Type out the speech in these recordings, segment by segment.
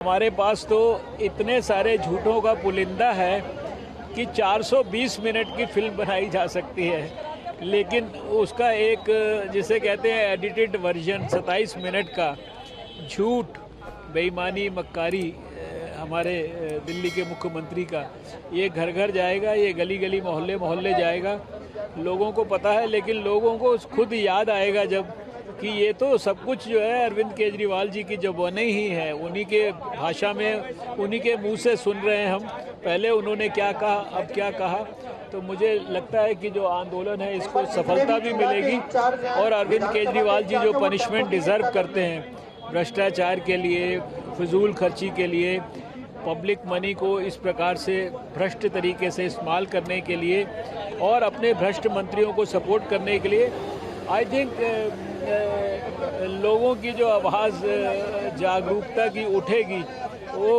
हमारे पास तो इतने सारे झूठों का पुलिंदा है कि 420 मिनट की फिल्म बनाई जा सकती है, लेकिन उसका एक जिसे कहते हैं एडिटेड वर्जन 27 मिनट का झूठ, बेईमानी, मक्कारी हमारे दिल्ली के मुख्यमंत्री का ये घर घर जाएगा, ये गली गली मोहल्ले मोहल्ले जाएगा। लोगों को पता है, लेकिन लोगों को खुद याद आएगा जब कि ये तो सब कुछ जो है अरविंद केजरीवाल जी की जो बने ही है, उन्हीं के भाषा में, उन्हीं के मुंह से सुन रहे हैं हम। पहले उन्होंने क्या कहा, अब क्या कहा। तो मुझे लगता है कि जो आंदोलन है इसको सफलता भी मिलेगी और अरविंद केजरीवाल जी जो पनिशमेंट डिज़र्व करते हैं भ्रष्टाचार के लिए, फिजूल खर्ची के लिए, पब्लिक मनी को इस प्रकार से भ्रष्ट तरीके से इस्तेमाल करने के लिए और अपने भ्रष्ट मंत्रियों को सपोर्ट करने के लिए, आई थिंक लोगों की जो आवाज़ जागरूकता की उठेगी वो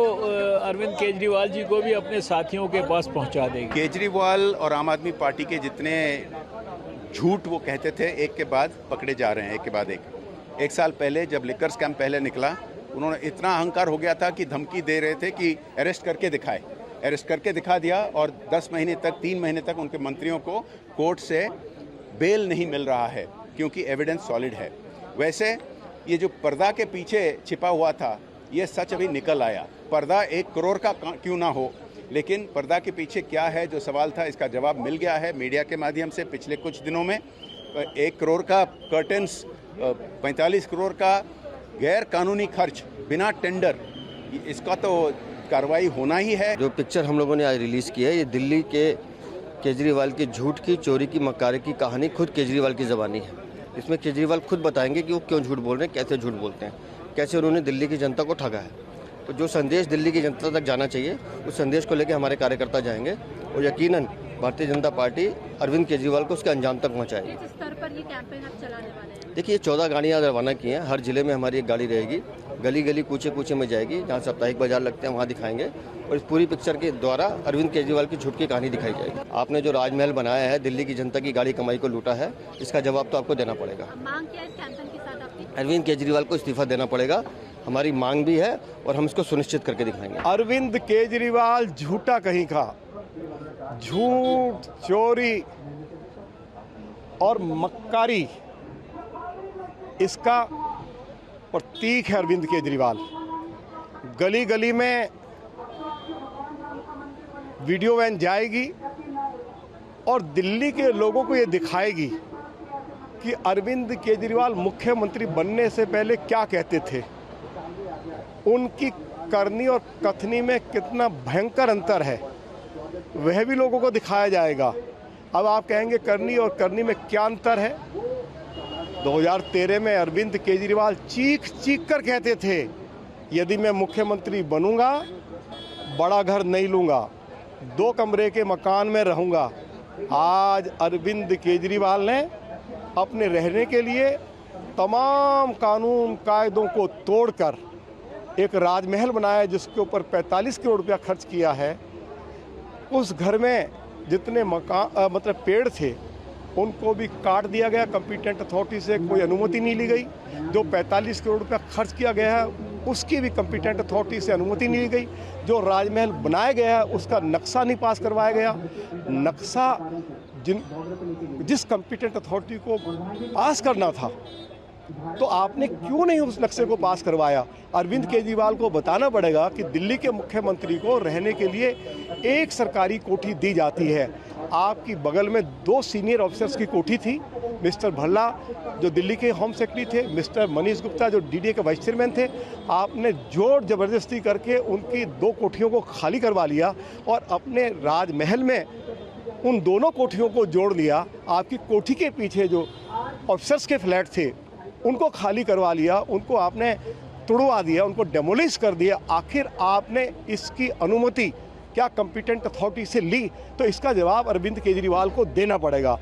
अरविंद केजरीवाल जी को भी अपने साथियों के पास पहुंचा देगी। केजरीवाल और आम आदमी पार्टी के जितने झूठ वो कहते थे एक के बाद पकड़े जा रहे हैं, एक के बाद एक साल पहले जब लिकर स्कैम पहले निकला, उन्होंने इतना अहंकार हो गया था कि धमकी दे रहे थे कि अरेस्ट करके दिखाए, अरेस्ट करके दिखा दिया और 10 महीने तक, 3 महीने तक उनके मंत्रियों को कोर्ट से बेल नहीं मिल रहा है क्योंकि एविडेंस सॉलिड है। वैसे ये जो पर्दा के पीछे छिपा हुआ था ये सच अभी निकल आया। पर्दा 1 करोड़ का क्यों ना हो, लेकिन पर्दा के पीछे क्या है जो सवाल था इसका जवाब मिल गया है मीडिया के माध्यम से। पिछले कुछ दिनों में 1 करोड़ का कर्टन्स, 45 करोड़ का गैर कानूनी खर्च बिना टेंडर, इसका तो कार्रवाई होना ही है। जो पिक्चर हम लोगों ने आज रिलीज़ की है ये दिल्ली के केजरीवाल की झूठ की, चोरी की, मक्कारी की कहानी खुद केजरीवाल की ज़बानी है। इसमें केजरीवाल खुद बताएंगे कि वो क्यों झूठ बोल रहे हैं, कैसे झूठ बोलते हैं, कैसे उन्होंने दिल्ली की जनता को ठगा है। तो जो संदेश दिल्ली की जनता तक जाना चाहिए उस संदेश को लेकर हमारे कार्यकर्ता जाएंगे और यकीनन भारतीय जनता पार्टी अरविंद केजरीवाल को उसके अंजाम तक पहुँचाएगी। किस स्तर पर ये कैंपेन आप चलाने वाले हैं? देखिए 14 गाड़ियाँ रवाना की हैं, हर जिले में हमारी एक गाड़ी रहेगी, गली गली कूचे कूचे में जाएगी, जहाँ साप्ताहिक बाजार लगते हैं वहाँ दिखाएंगे और इस पूरी पिक्चर के द्वारा अरविंद केजरीवाल की झूठ की कहानी दिखाई जाएगी। आपने जो राजमहल बनाया है, दिल्ली की जनता की गाड़ी कमाई को लूटा है, इसका जवाब तो आपको देना पड़ेगा। मांग क्या है इस कैंपेन के साथ आपकी? अरविंद केजरीवाल को इस्तीफा देना पड़ेगा, हमारी मांग भी है और हम इसको सुनिश्चित करके दिखाएंगे। अरविंद केजरीवाल झूठा कहीं का, झूठ, चोरी और मक्कारी इसका प्रतीक है अरविंद केजरीवाल। गली गली में वीडियो वैन जाएगी और दिल्ली के लोगों को ये दिखाएगी कि अरविंद केजरीवाल मुख्यमंत्री बनने से पहले क्या कहते थे, उनकी करनी और कथनी में कितना भयंकर अंतर है, वह भी लोगों को दिखाया जाएगा। अब आप कहेंगे करनी और करनी में क्या अंतर है? 2013 में अरविंद केजरीवाल चीख चीख कर कहते थे यदि मैं मुख्यमंत्री बनूंगा बड़ा घर नहीं लूंगा, 2 कमरे के मकान में रहूंगा। आज अरविंद केजरीवाल ने अपने रहने के लिए तमाम कानून कायदों को तोड़कर एक राजमहल बनाया जिसके ऊपर 45 करोड़ रुपया खर्च किया है। उस घर में जितने मतलब पेड़ थे उनको भी काट दिया गया, कॉम्पिटेंट अथॉरिटी से कोई अनुमति नहीं ली गई। जो 45 करोड़ रुपया खर्च किया गया है उसकी भी कॉम्पिटेंट अथॉरिटी से अनुमति नहीं ली गई। जो राजमहल बनाया गया है उसका नक्शा नहीं पास करवाया गया। नक्शा जिस कॉम्पिटेंट अथॉरिटी को पास करना था तो आपने क्यों नहीं उस नक्शे को पास करवाया? अरविंद केजरीवाल को बताना पड़ेगा कि दिल्ली के मुख्यमंत्री को रहने के लिए एक सरकारी कोठी दी जाती है। आपकी बगल में 2 सीनियर ऑफिसर्स की कोठी थी, मिस्टर भल्ला जो दिल्ली के होम सेक्रेटरी थे, मिस्टर मनीष गुप्ता जो डीडीए के वाइस चेयरमैन थे। आपने जोर जबरदस्ती करके उनकी 2 कोठियों को खाली करवा लिया और अपने राजमहल में उन दोनों कोठियों को जोड़ लिया। आपकी कोठी के पीछे जो ऑफिसर्स के फ्लैट थे उनको खाली करवा लिया, उनको आपने तोड़वा दिया, उनको डेमोलिश कर दिया। आखिर आपने इसकी अनुमति क्या कॉम्पिटेंट अथॉरिटी से ली? तो इसका जवाब अरविंद केजरीवाल को देना पड़ेगा।